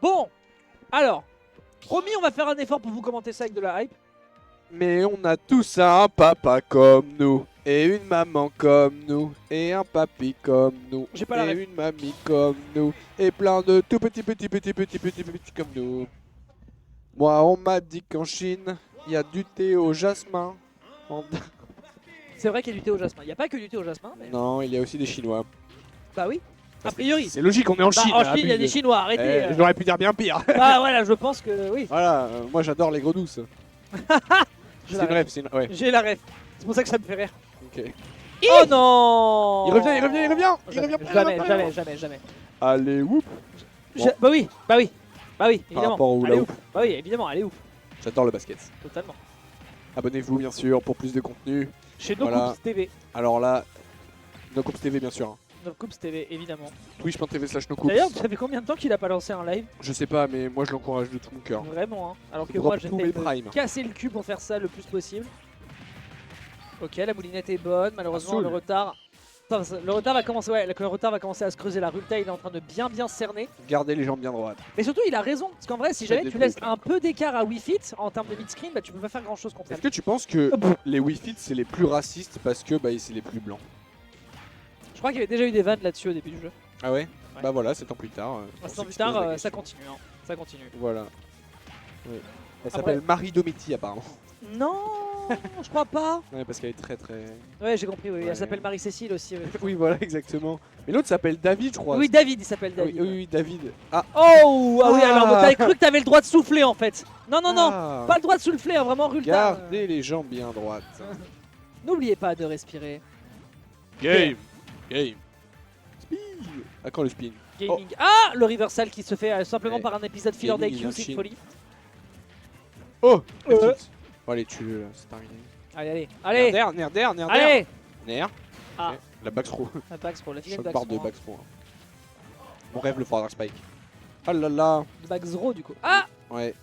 Bon, alors, promis, on va faire un effort pour vous commenter ça avec de la hype. Mais on a tous un papa comme nous, et une maman comme nous, et un papy comme nous, J'ai pas la et ref. une mamie comme nous, et plein de tout petits comme nous. Moi, on m'a dit qu'en Chine, il y a du thé au jasmin. C'est vrai qu'il y a du thé au jasmin. Il n'y a pas que du thé au jasmin, mais... Non, il y a aussi des Chinois. Bah oui, a priori. C'est logique, on est en Bah, Chine. en Chine, il y a des Chinois, arrêtez. J'aurais pu dire bien pire. Bah voilà, je pense que oui. Voilà, moi j'adore les gros douces. J'ai C'est la une rêve, c'est une... Ouais, J'ai la ref. C'est pour ça que ça me fait rire. ok. Oh non! Il revient, il revient, il revient. Il revient. Jamais. Allez, whoop. Bon. Bah oui, Par évidemment. rapport au Allez là-haut. ouf. Bah oui, évidemment, allez ouf. J'adore le basket. Totalement. Abonnez-vous bien sûr pour plus de contenu. Chez No Voilà. Coops TV. Alors là, NoCoups TV bien sûr. No Coops TV, évidemment. Twitch.tv/NoCoups. D'ailleurs, ça fait combien de temps qu'il a pas lancé un live? Je sais pas, mais moi je l'encourage de tout mon cœur. Vraiment, hein. Alors que Drop moi, tous j'essaie mes de primes. casser le cul pour faire ça le plus possible. Ok, la moulinette est bonne. Malheureusement, Soul. le retard. Enfin, le retard va commencer, ouais, le retard va commencer à se creuser. La Rulta, il est en train de bien cerner. Gardez les jambes bien droites. Mais surtout, il a raison. Parce qu'en vrai, si Faites jamais des tu laisses trucs. un peu d'écart à Wii Fit en termes de mid-screen, bah, tu peux pas faire grand chose contre Est-ce elle. que tu penses que Oh, bon. les Wii Fit c'est les plus racistes parce que bah, c'est les plus blancs? Je crois qu'il y avait déjà eu des vannes là-dessus au début du jeu. Ah ouais, Bah voilà, 7 ans plus tard. on Instant plus s'expose la tard, ça question. continue. Hein. Ça continue. Voilà. Ouais. Elle Après- s'appelle Marie Dometti apparemment. Non, je crois pas. Ouais, parce qu'elle est très très... Ouais, j'ai compris. Oui. Ouais. Elle s'appelle Marie-Cécile aussi. Oui, Oui voilà, exactement. Mais l'autre s'appelle David je crois. Oui, David, il s'appelle Ah oui, David. oui, David. Ah, Oh, ah oui, alors Ah. t'avais cru que t'avais le droit de souffler en fait. Non, non, non, Ah. pas le droit de souffler, hein, vraiment Rulta. Gardez les jambes bien droites. N'oubliez pas de respirer. Game. Spin. À quand le spin? Gaming. Ah, le reversal qui se fait simplement Ouais. par un épisode filler Gaming, d'IQ, il c'est une chine. folie. Oh, Euh. Bon allez, tue-le là, c'est terminé. Allez, allez, Nerder. allez. Ner. Ah. Ok. La back throw. La Bax Pro, la fille Shot de bar de Bax back throw. Mon rêve le fera Dark Spike. Oh là là. Bax Zero du coup. Ah, Ouais.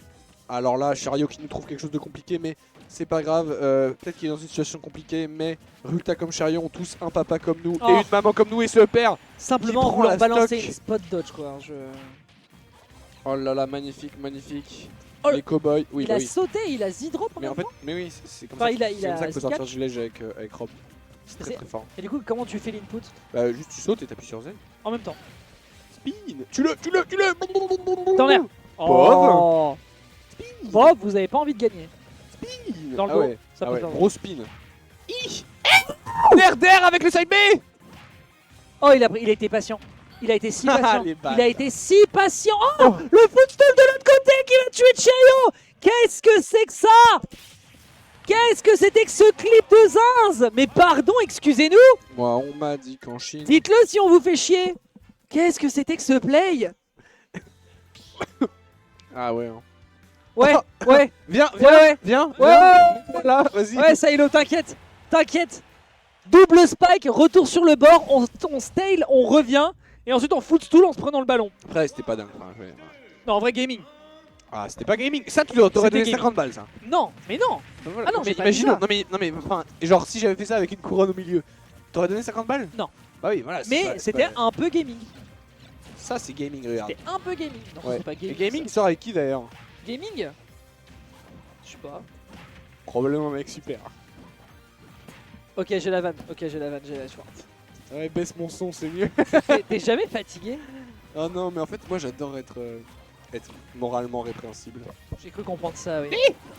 Alors là, Chariot qui nous trouve quelque chose de compliqué, mais c'est pas grave. Peut-être qu'il est dans une situation compliquée, mais Rulta comme Chariot ont tous un papa comme nous Oh. et une maman comme nous et ce père. simplement Qui en prend voulant la balancer stock. une spot dodge quoi. Oh là là, magnifique. Oh, Les cowboys. Oui, il bah a oui. sauté, il a Z-drop Mais en fait, moment. mais oui, c'est comme Enfin, ça. il a C'est comme ça qu'il faut sortir catch. du ledge avec Rob. C'est C'est- très fort. Et du coup, comment tu fais l'input Bah juste tu sautes et t'appuies sur Z. en même temps? Spin. Tu-le. Dans l'air. Oh. Bob, vous avez pas envie de gagner. Dans le Ah dos. ouais. Ça Ah peut ouais. faire Gros spin. Nerder avec le side B. Oh, il a été patient. Il a été si patient. Les Il bâtards. a été si patient. Oh, le footstool de l'autre côté qui va tuer Chayo. Qu'est-ce que c'est que ça? Qu'est-ce que c'était que ce clip de zinz? Mais pardon, excusez-nous. Moi, on m'a dit qu'en Chine. Dites-le si on vous fait chier. Qu'est-ce que c'était que ce play? Ah ouais. Hein. Ouais, ouais, Viens, ouais, viens. ouais, Là, vas-y. ouais, Silo, t'inquiète, t'inquiète. Double spike, retour sur le bord, on stale, on revient, et ensuite on footstool en se prenant le ballon. Après, c'était pas dingue. Enfin, ouais. Non, en vrai gaming. Ah, c'était pas gaming. Ça, tu t'aurais C'était donné gaming. 50 balles, ça. Non, mais non. Voilà. Ah non, mais j'ai pas imaginons. dit Non mais, enfin, genre si j'avais fait ça avec une couronne au milieu, t'aurais donné 50 balles? Non. Bah oui, voilà. c'est Mais pas- c'est c'était pas- un peu gaming. Ça, c'est gaming, regarde. C'était un peu gaming. Non, Ouais. c'est pas Et gaming. gaming ça. sort avec qui d'ailleurs? Gaming. Je sais pas. Probablement un mec super. Ok, j'ai la vanne. Ok, j'ai la vanne, j'ai la short. Ouais, baisse mon son, c'est mieux. T'es jamais fatigué? Ah non, mais en fait, moi j'adore être moralement répréhensible. J'ai cru comprendre ça, oui.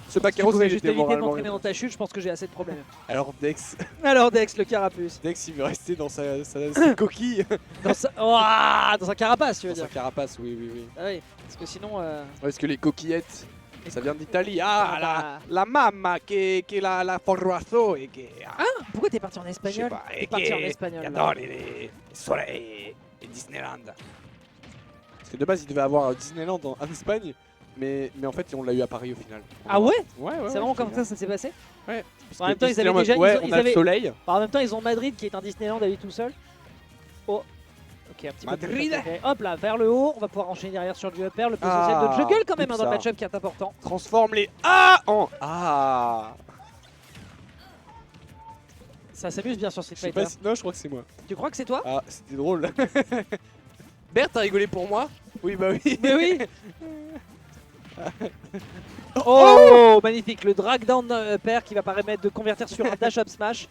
Ce Si tu Baccaros, pouvais il juste était éviter de moralement m'entraîner dans répréhensible. ta chute, je pense que j'ai assez de problèmes. Alors Dex, Alors Dex, le carapuce. Dex, il veut rester dans sa coquille. Dans sa... Ouah, dans sa carapace, tu veux Dans sa dire. carapace, oui. Ah oui, parce que sinon... Parce que les coquillettes, ça vient d'Italie. Ah, Ah bah. la mamma che la forroazo et che... Ah, pourquoi t'es parti en je sais espagnol? pas, T'es et parti en che espagnol. là. adore les soleils et Disneyland. Parce que de base, il devait avoir Disneyland en Espagne, mais en fait, on l'a eu à Paris au final. Ah ouais? Ouais. C'est vraiment comme ça s'est passé? Ouais. En même temps, ils avaient Disneyland, déjà... ouais, ils on a avaient... le soleil. En même temps, ils ont Madrid qui est un Disneyland à lui tout seul. Oh. Ok, un petit peu de Madrid. ok. Hop là, vers le haut. On va pouvoir enchaîner derrière sur du upper. Le potentiel de juggle quand même hein, dans le ça. match-up qui est important. Transforme les A en A. Ça s'amuse bien sur Je Street sais Fighter. pas si... Non, je crois que c'est moi. Tu crois que c'est toi? Ah, c'était drôle. Bert, t'as rigolé pour moi? Oui, bah oui. Mais oui. Oh, magnifique, le drag down pair qui va permettre de convertir sur un dash up smash.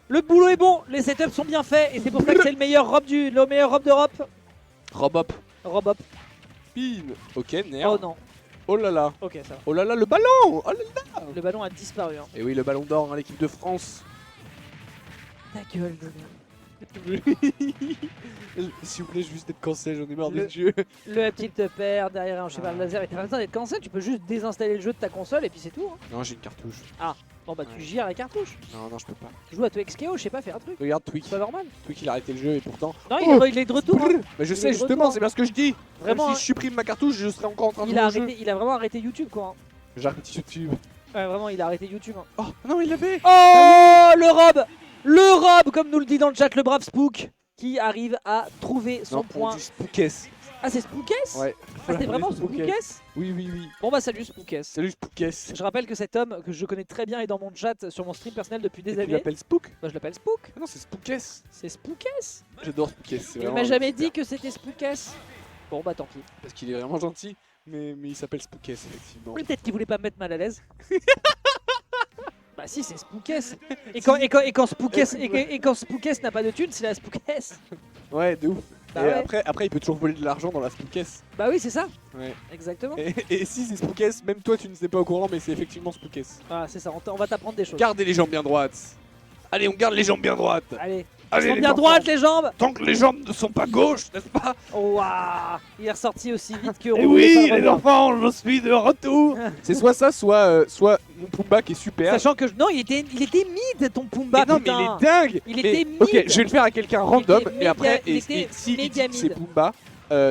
Le boulot est bon, les setups sont bien faits et c'est pour ça que c'est le meilleur rob d'Europe. Robop. Rob up. Pin. Ok, nerf. Oh non. Oh là là. Ok, ça va. Oh là là, le ballon. Oh là là. Le ballon a disparu. Hein. Et oui, le ballon d'or, hein, l'équipe de France. Ta gueule, de merde. S'il vous plaît, juste être cancel, j'en ai marre Le- des jeux. Le petit pair derrière un cheval laser et t'as pas besoin d'être cancel, tu peux juste désinstaller le jeu de ta console et puis c'est tout. Hein. Non, j'ai une cartouche. Bon bah tu Ouais. gires la cartouche. Non, non, je peux pas. Joue à toi XKO, je sais pas, faire un truc. Regarde Twig. C'est pas normal. Twig, il a arrêté le jeu et pourtant. Non, Oh il est de retour. Hein. Mais je Il est sais, de justement, retour. c'est bien ce que je dis. Vraiment, Même hein. si je supprime ma cartouche, je serai encore en train de jouer au jeu. Il a vraiment arrêté YouTube quoi. Hein. J'arrête YouTube. Ouais, vraiment, il a arrêté YouTube. Hein. Oh non, il l'avait. Oh, le rob, comme nous le dit dans le chat, le brave Spook, qui arrive à trouver son Non, point. on dit Spookess. Ah, c'est Spookess. Ouais. Ah, c'était vraiment Spookess. Oui, oui, oui. Bon bah salut Spookess. Salut Spookess. Je rappelle que cet homme que je connais très bien est dans mon chat sur mon stream personnel depuis des Tu années. l'appelles Spook? Bah, je l'appelle Spook. Ah non, c'est Spookess. C'est Spookess. J'adore Spookess. c'est Il vraiment m'a jamais super. dit que c'était Spookess. Bon bah tant pis. Parce qu'il est vraiment gentil. Mais il s'appelle Spookess, effectivement. Peut-être qu'il voulait pas me mettre mal à l'aise. Bah si, c'est Spookess. Et quand Spookess n'a pas de thune, c'est la Spookess. Ouais, de ouf. Bah et ouais. après, il peut toujours voler de l'argent dans la Spookess. Bah oui, c'est ça. Ouais. Exactement. Et si c'est Spookess, même toi tu ne sais pas au courant, mais c'est effectivement Spookess. Voilà, c'est ça. On va t'apprendre des choses. Gardez les jambes bien droites. Allez, on garde les jambes bien droites. Allez. Allez, Ils sont les bien enfants. droites les jambes. Tant que les jambes ne sont pas gauches, n'est-ce pas? Oh, waouh. Il est ressorti aussi vite que Et Roux, oui, pas le les revoir. enfants, je suis de retour. C'est soit ça, soit mon Pumba qui est super. Sachant que non, il était mid ton Pumba. Mais non, mais putain. il est dingue. Il Mais, était mid. Ok, je vais le faire à quelqu'un random était et méga- après, il et était s'il dit méga que c'est mid. Pumba,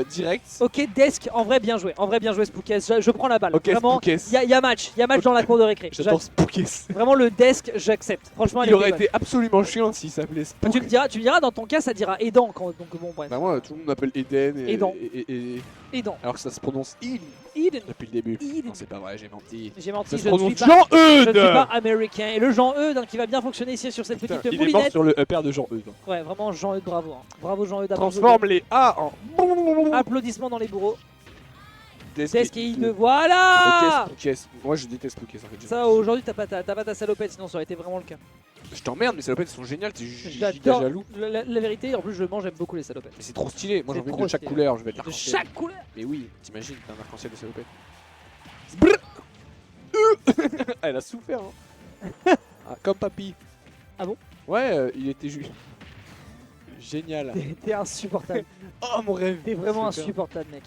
direct. Ok, Desk, en vrai bien joué. En vrai bien joué Spookess. Je prends la balle. Ok, Vraiment, Spookess. il y a match. Il y a match dans la cour de récré. J'adore Spookess. Vraiment le Desk, j'accepte. Franchement, Il elle aurait était bonne. été absolument chiant s'il s'appelait Spook. Tu me diras dans ton cas, ça dira aidant. Donc bon, bref. Bah moi, tout le monde m'appelle Eden Aidant. et- Aidant. alors que ça se prononce Il Eden. depuis le début. Eden. Non, c'est pas vrai, j'ai menti. J'ai menti, Ça je se ne suis prononce pas. Je ne suis Jean-Eudes. pas américain. Et le Jean-Eudes qui va bien fonctionner ici sur cette Putain, petite il est mort moulinette. sur le père de Jean-Eudes. Ouais, vraiment Jean-Eudes, bravo. Hein. Bravo Jean-Eudes. Transforme les A en Applaudissements dans les bourreaux. Desk Desk et et I2. Voilà. Spookess. Moi je déteste Spookess en fait. Ça aujourd'hui t'as pas ta salopette, sinon ça aurait été vraiment le cas. Je t'emmerde, mais ces salopettes sont géniales, t'es giga J'adore. jaloux. La vérité, en plus je mange, j'aime beaucoup les salopettes. Mais c'est trop stylé, moi C'est j'en veux une trop de chaque stylé. couleur, je vais être De l'arc-en-ciel. chaque couleur. Mais oui, t'imagines, t'as un arc-en-ciel de salopettes. Elle a souffert, hein. Ah, comme papy. Ah bon? Ouais, il était juste génial. T'es insupportable. Oh mon rêve. T'es vraiment Super. insupportable mec.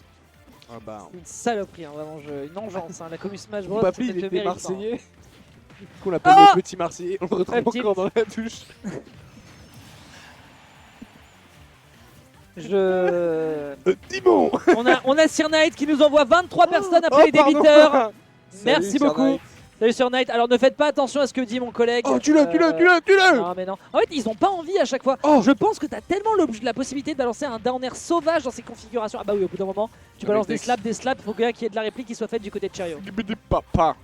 Ah bah. C'est une saloperie, hein, vraiment une engeance. Hein. La commu Smash Mon Bros. papy, c'est il le était mérite pas, hein. marseillais. Qu'on l'appelle Ah le petit marseillais, on le retrouve Ouais, petit- encore dans la douche. Timon. On a Sir Knight qui nous envoie 23 personnes après les pardon. débiteurs. Salut, Merci Sir beaucoup. Knight. Salut Sir Knight. Alors ne faites pas attention à ce que dit mon collègue. Oh, tue-le. Non mais non. En fait ils ont pas envie à chaque fois. Oh. Je pense que t'as tellement la possibilité de balancer un down air sauvage dans ces configurations. Ah bah oui au bout d'un moment tu Ah, balances mais des slaps, faut qu'il y ait de la réplique qui soit faite du côté de Cherio. Papa.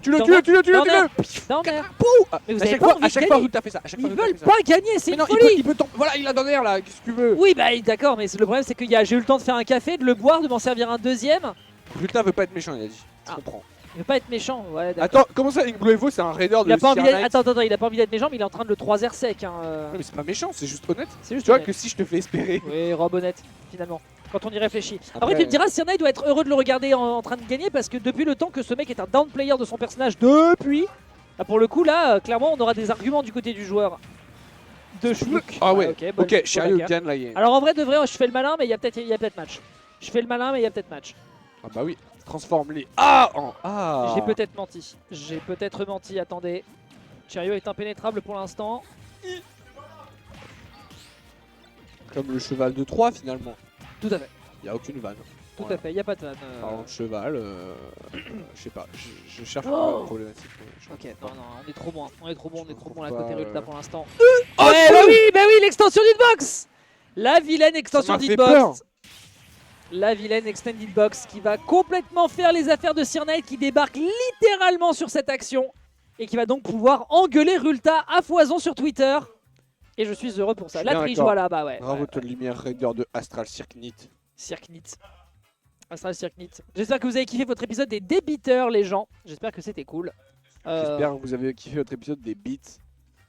Tue-le. Down air. Down Mais vous À avez chaque pas fois, envie à de chaque fois gagner. que t'as fait ça. À chaque fois Ils que t'as veulent fait ça. pas gagner, c'est Mais une non, folie. il peut voilà, il a donné là, qu'est-ce que tu veux? Oui bah d'accord mais le problème c'est que j'ai eu le temps de faire un café, de le boire, de m'en servir un deuxième. Bulletin veut pas être méchant, il a dit. Je Ah. comprends. Il veut pas être méchant, ouais d'accord. Attends, comment ça, Ink Blue Evo, c'est un raider Il de a pas envie Sir d'être... Knight? Attends, il a pas envie d'être méchant mais il est en train de le 3R sec. Hein. Non, mais c'est pas méchant, c'est juste honnête. C'est juste Tu vois honnête. que si je te fais espérer. Oui, Rob honnête, finalement, quand on y réfléchit. Après, Après, tu me diras, Sir Knight doit être heureux de le regarder en train de gagner parce que depuis le temps que ce mec est un down player de son personnage, là, pour le coup, là, clairement, on aura des arguments du côté du joueur. De Schmuck. Ah ouais, ok, bonne- ok, bonne Chariot bagarre. gagne la game. Alors en vrai, de vrai, je fais le malin, mais il y a peut-être match. Je fais le malin, mais il y a peut-être match. Ah bah oui, transforme les A en A. J'ai peut-être menti. J'ai peut-être menti, attendez. Cherio est impénétrable pour l'instant. Comme le cheval de 3 finalement. Tout à fait, Il n'y a aucune vanne. tout Voilà. à fait, il n'y a pas de vanne. Parlant de cheval, je sais pas, je cherche Oh. une problématique. mais je Ok, trouve non, pas. on est trop bon, on est trop bon, Je là trouve côté pas, Rulta pour l'instant. Oh, Ouais, bah oui, l'extension d'Hitbox. La vilaine extension Ça m'a fait d'Hitbox. La vilaine Extended Box qui va complètement faire les affaires de Sir Knight qui débarque littéralement sur cette action et qui va donc pouvoir engueuler Rulta à foison sur Twitter. Et je suis heureux pour ça. Je suis La bien triche, d'accord. voilà, bah ouais. Bravo ouais, Todd Lumière, raider de Astral Circuit. Cirknit. Astral Circuit. J'espère que vous avez kiffé votre épisode des débiteurs, les gens. J'espère que c'était cool. J'espère que vous avez kiffé votre épisode des beats.